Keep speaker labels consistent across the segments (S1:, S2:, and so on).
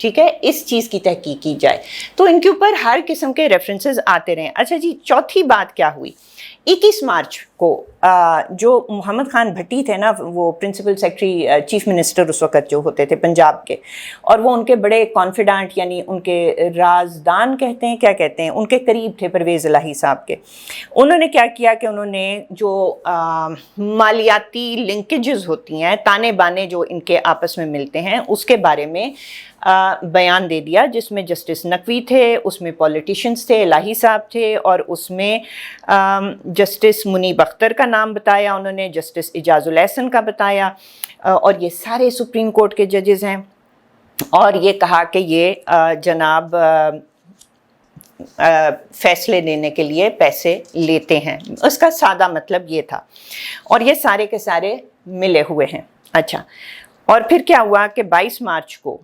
S1: ٹھیک ہے, اس چیز کی تحقیق کی جائے. تو ان کے اوپر ہر قسم کے ریفرنسز آتے رہیں. اچھا جی, چوتھی بات کیا ہوئی, 21 مارچ کو جو محمد خان بھٹی تھے نا, وہ پرنسپل سیکرٹری چیف منسٹر اس وقت جو ہوتے تھے پنجاب کے, اور وہ ان کے بڑے کانفیڈنٹ یعنی ان کے رازدان کہتے ہیں, کیا کہتے ہیں, ان کے قریب تھے پرویز الہی صاحب کے. انہوں نے کیا کیا کہ انہوں نے جو مالیاتی لنکیجز ہوتی ہیں, تانے بانے جو ان کے آپس میں ملتے ہیں, اس کے بارے میں بیان دے دیا, جس میں جسٹس نقوی تھے, اس میں پولیٹیشنز تھے, الہی صاحب تھے, اور اس میں جسٹس منیب اختر کا نام بتایا انہوں نے, جسٹس اعجاز الاحسن کا بتایا, اور یہ سارے سپریم کورٹ کے ججز ہیں. اور یہ کہا کہ یہ جناب فیصلے لینے کے لیے پیسے لیتے ہیں. اس کا سادہ مطلب یہ تھا, اور یہ سارے کے سارے ملے ہوئے ہیں. اچھا, اور پھر کیا ہوا کہ 22 مارچ کو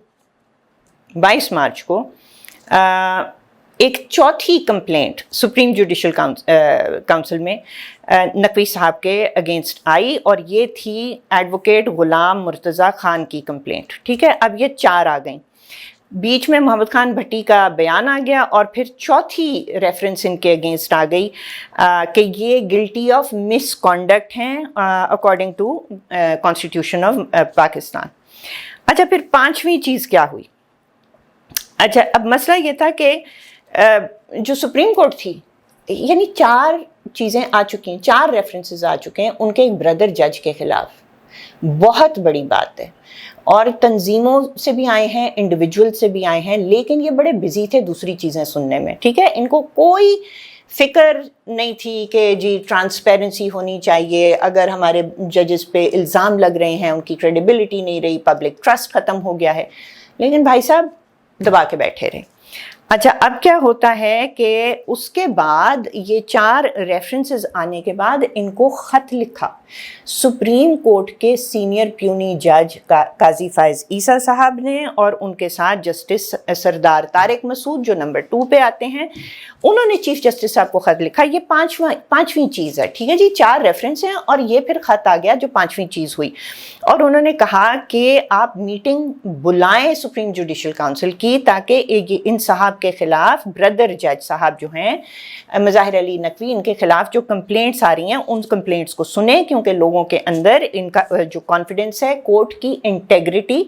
S1: ایک چوتھی کمپلینٹ سپریم جوڈیشل کونسل میں نقوی صاحب کے اگینسٹ آئی, اور یہ تھی ایڈوکیٹ غلام مرتضیٰ خان کی کمپلینٹ. ٹھیک ہے, اب یہ 4 آ گئیں. بیچ میں محمد خان بھٹی کا بیان آ گیا, اور پھر چوتھی ریفرنس ان کے اگینسٹ آ گئی کہ یہ گلٹی آف مس کانڈکٹ ہیں according to constitution of Pakistan. اچھا, پھر 5ویں چیز کیا ہوئی. اچھا, اب مسئلہ یہ تھا کہ جو سپریم کورٹ تھی, یعنی 4 چیزیں آ چکی ہیں, 4 ریفرنسز آ چکے ہیں ان کے ایک بردر جج کے خلاف. بہت بڑی بات ہے, اور تنظیموں سے بھی آئے ہیں, انڈیویجول سے بھی آئے ہیں, لیکن یہ بڑے بزی تھے دوسری چیزیں سننے میں. ٹھیک ہے, ان کو کوئی فکر نہیں تھی کہ جی ٹرانسپیرنسی ہونی چاہیے, اگر ہمارے ججز پہ الزام لگ رہے ہیں ان کی کریڈیبلٹی نہیں رہی, پبلک ٹرسٹ ختم ہو گیا ہے. لیکن بھائی صاحب دبا کے بیٹھے رہے. اچھا, اب کیا ہوتا ہے کہ اس کے بعد یہ 4 ریفرنسز آنے کے بعد ان کو خط لکھا سپریم کورٹ کے سینئر پیونی جج قاضی فائز عیسیٰ صاحب نے, اور ان کے ساتھ جسٹس سردار طارق مسعود جو نمبر 2 پہ آتے ہیں, انہوں نے چیف جسٹس صاحب کو خط لکھا. یہ 5ویں چیز ہے. ٹھیک ہے جی, 4 ریفرنس ہیں, اور یہ پھر خط آ گیا جو 5ویں چیز ہوئی, اور انہوں نے کہا کہ آپ میٹنگ بلائیں سپریم جوڈیشل کونسل کی, تاکہ ان صاحب کے خلاف بردر جج صاحب جو ہیں مظاہر علی نقوی, ان کے خلاف جو کمپلینٹس آ رہی ہیں ان کمپلینٹس کو سنیں, کیونکہ لوگوں کے اندر ان کا جو کانفیڈنس ہے کورٹ کی انٹیگریٹی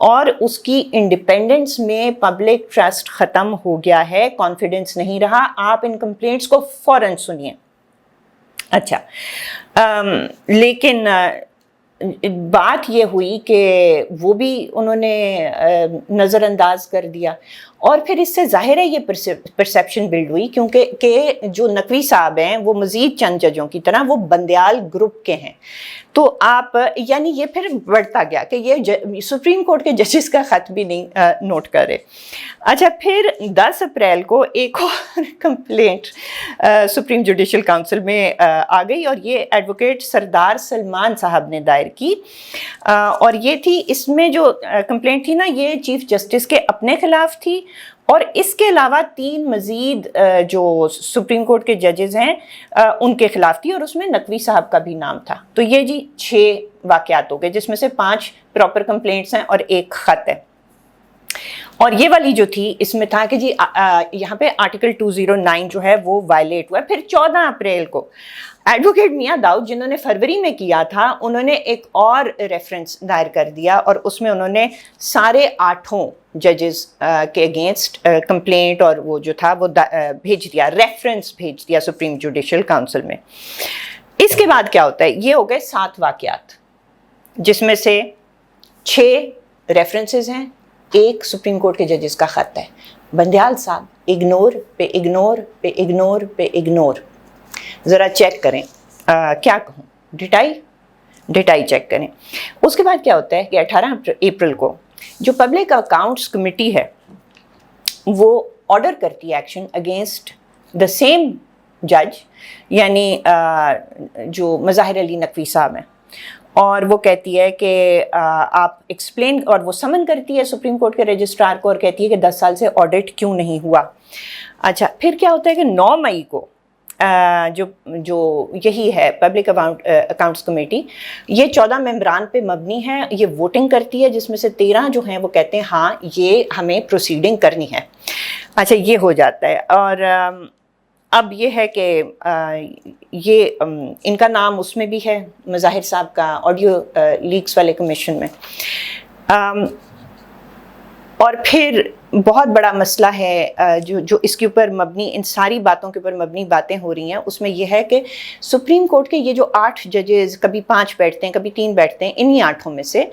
S1: اور اس کی انڈیپینڈنس میں پبلک ٹرسٹ ختم ہو گیا ہے, کانفیڈنس نہیں رہا. آپ ان کمپلینٹس کو فوراً سنیے. اچھا, لیکن بات یہ ہوئی کہ وہ بھی انہوں نے نظر انداز کر دیا, اور پھر اس سے ظاہر ہے یہ پرسیپشن بلڈ ہوئی, کیونکہ کہ جو نقوی صاحب ہیں وہ مزید چند ججوں کی طرح وہ بندیال گروپ کے ہیں. تو آپ یعنی یہ پھر بڑھتا گیا کہ یہ سپریم کورٹ کے ججز کا خط بھی نہیں نوٹ کر رہے. اچھا, پھر 10 اپریل کو ایک اور کمپلینٹ سپریم جوڈیشل کونسل میں آ گئی, اور یہ ایڈوکیٹ سردار سلمان صاحب نے دائر کی, اور یہ تھی, اس میں جو کمپلینٹ تھی نا, یہ چیف جسٹس کے اپنے خلاف تھی, اور اس کے علاوہ 3 مزید جو سپریم کورٹ کے ججز ہیں ان کے خلاف تھی, اور اس میں نقوی صاحب کا بھی نام تھا. تو یہ جی 6 واقعات ہو گئے, جس میں سے 5 پراپر کمپلینٹس ہیں اور 1 خط ہے. اور یہ والی جو تھی اس میں تھا کہ جی یہاں پہ آرٹیکل 209 جو ہے وہ وائلیٹ ہوا ہے. پھر 14 اپریل کو ایڈوکیٹ میاں داؤد, جنہوں نے فروری میں کیا تھا, انہوں نے ایک اور ریفرنس دائر کر دیا, اور اس میں انہوں نے سارے 8 ججز کے اگینسٹ کمپلینٹ اور وہ جو تھا وہ بھیج دیا, ریفرنس بھیج دیا سپریم جوڈیشل کونسل میں. اس کے بعد کیا ہوتا ہے, یہ ہو گئے 7 واقعات, جس میں سے 6 ریفرنسز ہیں, 1 سپریم کورٹ کے ججز کا خط ہے. بندیال صاحب اگنور پہ اگنور پہ اگنور پہ اگنور. ذرا چیک کریں, کیا کہوں, ڈیٹائی چیک کریں. اس کے بعد کیا ہوتا ہے کہ 18 اپریل کو جو پبلک اکاؤنٹس کمیٹی ہے وہ آرڈر کرتی ہے ایکشن اگینسٹ دا سیم جج, یعنی جو مظاہر علی نقوی صاحب ہیں, اور وہ کہتی ہے کہ آپ ایکسپلین, اور وہ سمن کرتی ہے سپریم کورٹ کے رجسٹرار کو, اور کہتی ہے کہ 10 سال سے آڈٹ کیوں نہیں ہوا. اچھا, پھر کیا ہوتا ہے کہ 9 مئی کو جو یہی ہے پبلک اکاؤنٹس کمیٹی، یہ 14 ممبران پہ مبنی ہے، یہ ووٹنگ کرتی ہے جس میں سے 13 جو ہیں وہ کہتے ہیں ہاں یہ ہمیں پروسیڈنگ کرنی ہے. اچھا یہ ہو جاتا ہے. اور اب یہ ہے کہ یہ ان کا نام اس میں بھی ہے، مظاہر صاحب کا آڈیو لیکس والے کمیشن میں. اور پھر بہت بڑا مسئلہ ہے جو اس کے اوپر مبنی، ان ساری باتوں کے اوپر مبنی باتیں ہو رہی ہیں، اس میں یہ ہے کہ سپریم کورٹ کے یہ جو 8 ججز، کبھی 5 بیٹھتے ہیں کبھی 3 بیٹھتے ہیں، انہی 8 میں سے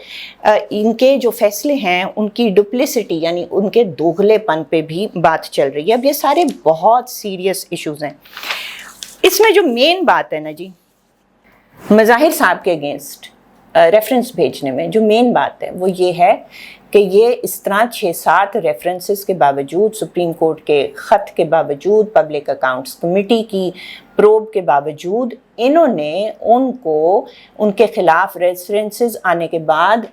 S1: ان کے جو فیصلے ہیں ان کی ڈپلیسٹی یعنی ان کے دوغلے پن پہ بھی بات چل رہی ہے. اب یہ سارے بہت سیریس ایشوز ہیں. اس میں جو مین بات ہے نا جی، مظاہر صاحب کے اگینسٹ ریفرنس بھیجنے میں جو مین بات ہے وہ یہ ہے کہ یہ اس طرح 6-7 ریفرنسز کے باوجود، سپریم کورٹ کے خط کے باوجود، پبلک اکاؤنٹس کمیٹی کی پروب کے باوجود، انہوں نے ان کو ان کے خلاف ریفرنسز آنے کے بعد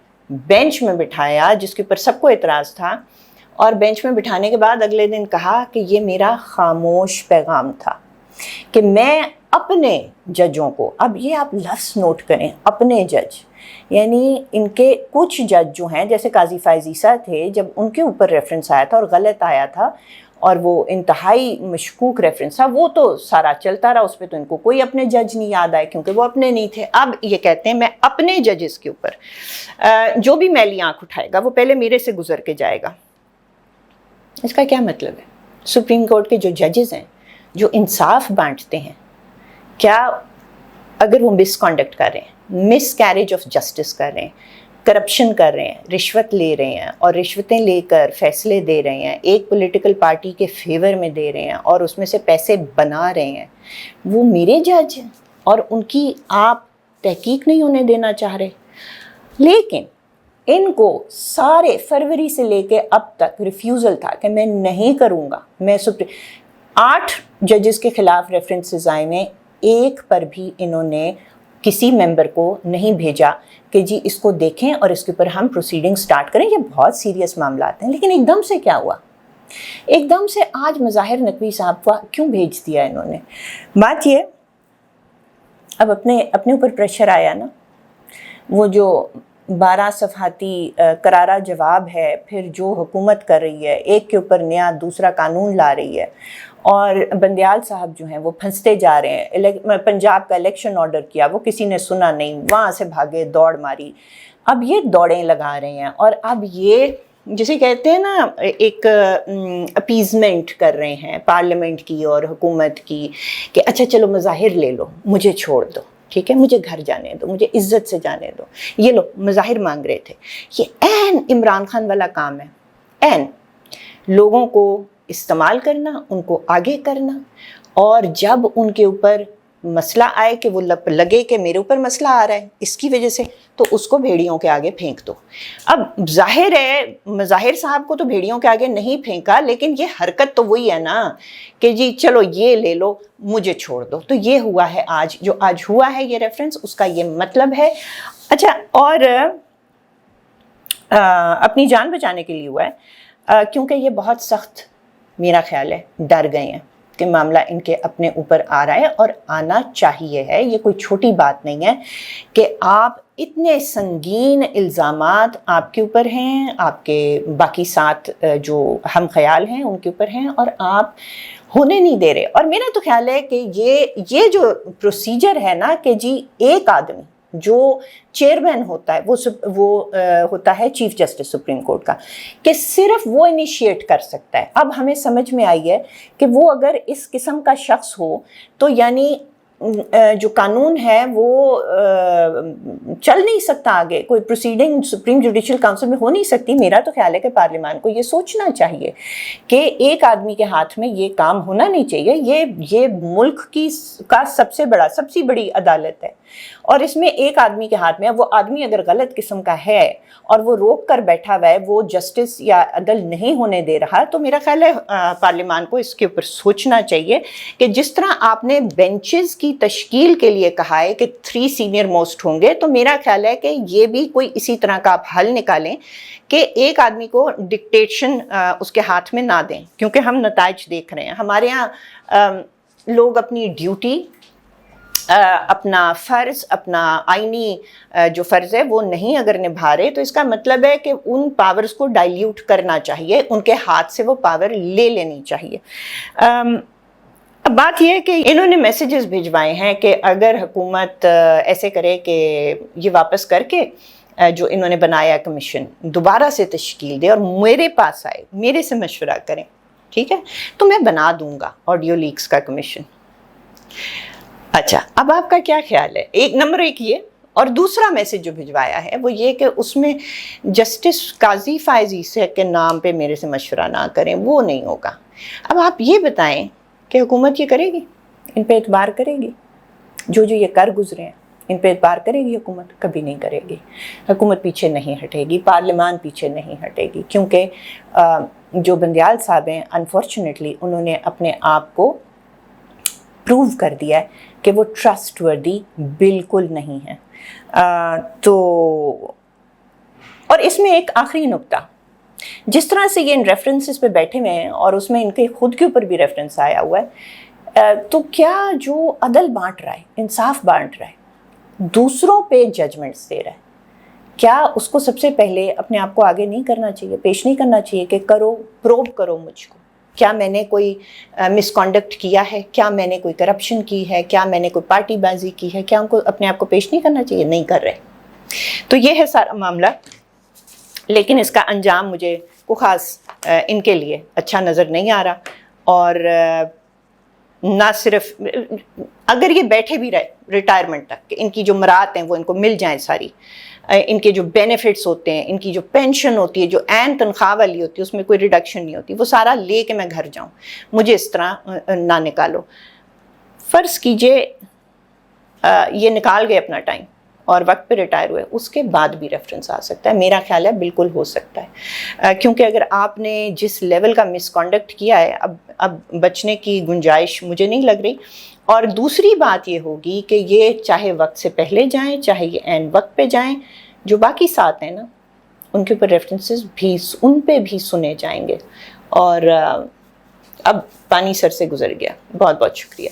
S1: بینچ میں بٹھایا، جس کے اوپر سب کو اعتراض تھا. اور بینچ میں بٹھانے کے بعد اگلے دن کہا کہ یہ میرا خاموش پیغام تھا کہ میں اپنے ججوں کو، اب یہ آپ لفظ نوٹ کریں، اپنے جج، یعنی ان کے کچھ جج جو ہیں جیسے قاضی فائز عیسیٰ تھے، جب ان کے اوپر ریفرنس آیا تھا اور غلط آیا تھا اور وہ انتہائی مشکوک ریفرنس تھا، وہ تو سارا چلتا رہا، اس پہ تو ان کو کوئی اپنے جج نہیں یاد آئے کیونکہ وہ اپنے نہیں تھے. اب یہ کہتے ہیں میں اپنے ججز کے اوپر جو بھی میلی آنکھ اٹھائے گا وہ پہلے میرے سے گزر کے جائے گا. اس کا کیا مطلب ہے؟ سپریم کورٹ کے جو ججز ہیں جو انصاف بانٹتے ہیں، کیا اگر وہ مس کانڈکٹ کر رہے ہیں، مس کیریج آف جسٹس کر رہے ہیں، کرپشن کر رہے ہیں، رشوت لے رہے ہیں اور رشوتیں لے کر فیصلے دے رہے ہیں، ایک پولیٹیکل پارٹی کے فیور میں دے رہے ہیں اور اس میں سے پیسے بنا رہے ہیں، وہ میرے جج ہیں اور ان کی آپ تحقیق نہیں ہونے دینا چاہ رہے. لیکن ان کو سارے فروری سے لے کے اب تک ریفیوزل تھا کہ میں نہیں کروں گا. میں 8 ججز کے خلاف ریفرنسز آئے میں، ایک پر بھی انہوں نے کسی ممبر کو نہیں بھیجا کہ جی اس کو دیکھیں اور اس کے اوپر ہم پروسیڈنگ سٹارٹ کریں. یہ بہت سیریس معاملات ہیں. لیکن ایک دم سے کیا ہوا؟ ایک دم سے آج مظاہر نقوی صاحب کو کیوں بھیج دیا انہوں نے؟ بات یہ، اب اپنے اوپر پریشر آیا نا، وہ جو 12 صفحاتی کرارا جواب ہے، پھر جو حکومت کر رہی ہے، ایک کے اوپر نیا دوسرا قانون لا رہی ہے، اور بندیال صاحب جو ہیں وہ پھنستے جا رہے ہیں. پنجاب کا الیکشن آرڈر کیا، وہ کسی نے سنا نہیں، وہاں سے بھاگے، دوڑ ماری. اب یہ دوڑیں لگا رہے ہیں اور اب یہ جسے کہتے ہیں نا ایک اپیزمنٹ کر رہے ہیں پارلیمنٹ کی اور حکومت کی کہ اچھا چلو مظاہر لے لو، مجھے چھوڑ دو، ٹھیک ہے، مجھے گھر جانے دو، مجھے عزت سے جانے دو، یہ لو مظاہر مانگ رہے تھے. یہ عین عمران خان والا کام ہے، عین لوگوں کو استعمال کرنا، ان کو آگے کرنا، اور جب ان کے اوپر مسئلہ آئے کہ وہ لگے کہ میرے اوپر مسئلہ آ رہا ہے اس کی وجہ سے، تو اس کو بھیڑیوں کے آگے پھینک دو. اب ظاہر ہے مظاہر صاحب کو تو بھیڑیوں کے آگے نہیں پھینکا، لیکن یہ حرکت تو وہی ہے نا کہ جی چلو یہ لے لو، مجھے چھوڑ دو. تو یہ ہوا ہے آج، جو آج ہوا ہے یہ ریفرنس، اس کا یہ مطلب ہے. اچھا، اور اپنی جان بچانے کے لیے ہوا ہے، کیونکہ یہ بہت سخت میرا خیال ہے ڈر گئے ہیں کہ معاملہ ان کے اپنے اوپر آ رہا ہے اور آنا چاہیے ہے. یہ کوئی چھوٹی بات نہیں ہے کہ آپ اتنے سنگین الزامات آپ کے اوپر ہیں، آپ کے باقی 7 جو ہم خیال ہیں ان کے اوپر ہیں، اور آپ ہونے نہیں دے رہے. اور میرا تو خیال ہے کہ یہ جو پروسیجر ہے نا کہ جی ایک آدمی جو چیئرمین ہوتا ہے وہ ہوتا ہے چیف جسٹس سپریم کورٹ کا، کہ صرف وہ انیشیٹ کر سکتا ہے. اب ہمیں سمجھ میں آئی ہے کہ وہ اگر اس قسم کا شخص ہو تو یعنی جو قانون ہے وہ چل نہیں سکتا آگے، کوئی پروسیڈنگ سپریم جوڈیشل کاؤنسل میں ہو نہیں سکتی. میرا تو خیال ہے کہ پارلیمان کو یہ سوچنا چاہیے کہ ایک آدمی کے ہاتھ میں یہ کام ہونا نہیں چاہیے. یہ ملک کا سب سے بڑی عدالت ہے، اور اس میں ایک آدمی کے ہاتھ میں، وہ آدمی اگر غلط قسم کا ہے اور وہ روک کر بیٹھا ہوا ہے، وہ جسٹس یا عدل نہیں ہونے دے رہا، تو میرا خیال ہے پارلیمان کو اس کے اوپر سوچنا چاہیے کہ جس طرح آپ نے بینچز کی تشکیل کے لیے کہا ہے کہ 3 سینئر موسٹ ہوں گے، تو میرا خیال ہے کہ یہ بھی کوئی اسی طرح کا آپ حل نکالیں کہ ایک آدمی کو ڈکٹیشن اس کے ہاتھ میں نہ دیں. کیونکہ ہم نتائج دیکھ رہے ہیں ہمارے ہاں. لوگ اپنی ڈیوٹی، اپنا فرض، اپنا آئینی جو فرض ہے وہ نہیں اگر نبھا رہے، تو اس کا مطلب ہے کہ ان پاورز کو ڈائلیوٹ کرنا چاہیے، ان کے ہاتھ سے وہ پاور لے لینی چاہیے۔ اب بات یہ ہے کہ انہوں نے میسیجز بھیجوائے ہیں کہ اگر حکومت ایسے کرے کہ یہ واپس کر کے جو انہوں نے بنایا کمیشن دوبارہ سے تشکیل دے اور میرے پاس آئے، میرے سے مشورہ کریں، ٹھیک ہے، تو میں بنا دوں گا آڈیو لیکس کا کمیشن۔ اچھا، اب آپ کا کیا خیال ہے؟ ایک نمبر ایک یہ، اور دوسرا میسج جو بھجوایا ہے وہ یہ کہ اس میں جسٹس قاضی فائز عیسی کے نام پہ میرے سے مشورہ نہ کریں، وہ نہیں ہوگا۔ اب آپ یہ بتائیں کہ حکومت یہ کرے گی، ان پہ اعتبار کرے گی؟ جو یہ کر گزرے ہیں ان پہ اعتبار کرے گی حکومت؟ کبھی نہیں کرے گی۔ حکومت پیچھے نہیں ہٹے گی، پارلیمان پیچھے نہیں ہٹے گی، کیونکہ جو بندیال صاحب ہیں انفارچونیٹلی انہوں نے اپنے آپ کو پروو کر دیا ہے کہ وہ ٹرسٹ وردی بالکل نہیں ہے۔ تو اور اس میں ایک آخری نکتہ، جس طرح سے یہ ان ریفرنسز پہ بیٹھے ہوئے ہیں اور اس میں ان کے خود کے اوپر بھی ریفرنس آیا ہوا ہے، تو کیا جو عدل بانٹ رہا ہے، انصاف بانٹ رہا ہے، دوسروں پہ ججمنٹس دے رہا ہے، کیا اس کو سب سے پہلے اپنے آپ کو آگے نہیں کرنا چاہیے، پیش نہیں کرنا چاہیے کہ کرو، پروب کرو مجھ کو، کیا میں نے کوئی مس کانڈکٹ کیا ہے، کیا میں نے کوئی کرپشن کی ہے، کیا میں نے کوئی پارٹی بازی کی ہے؟ کیا ان کو اپنے آپ کو پیش نہیں کرنا چاہیے؟ نہیں کر رہے۔ تو یہ ہے سارا معاملہ، لیکن اس کا انجام مجھے کو خاص ان کے لیے اچھا نظر نہیں آ رہا۔ اور نہ صرف اگر یہ بیٹھے بھی رہے ریٹائرمنٹ تک کہ ان کی جو مراد ہیں وہ ان کو مل جائیں ساری، ان کے جو بینیفٹس ہوتے ہیں، ان کی جو پینشن ہوتی ہے جو عین تنخواہ والی ہوتی ہے اس میں کوئی ریڈکشن نہیں ہوتی، وہ سارا لے کے میں گھر جاؤں، مجھے اس طرح نہ نکالو۔ فرض کیجئے یہ نکال گئے اپنا ٹائم اور وقت پہ ریٹائر ہوئے، اس کے بعد بھی ریفرنس آ سکتا ہے، میرا خیال ہے بالکل ہو سکتا ہے، کیونکہ اگر آپ نے جس لیول کا مس کانڈکٹ کیا ہے اب بچنے کی گنجائش مجھے نہیں لگ رہی۔ اور دوسری بات یہ ہوگی کہ یہ چاہے وقت سے پہلے جائیں چاہے یہ عین وقت پہ جائیں، جو باقی ساتھ ہیں نا ان کے اوپر ریفرنسز بھی ان پہ بھی سنے جائیں گے۔ اور اب پانی سر سے گزر گیا، بہت بہت شکریہ۔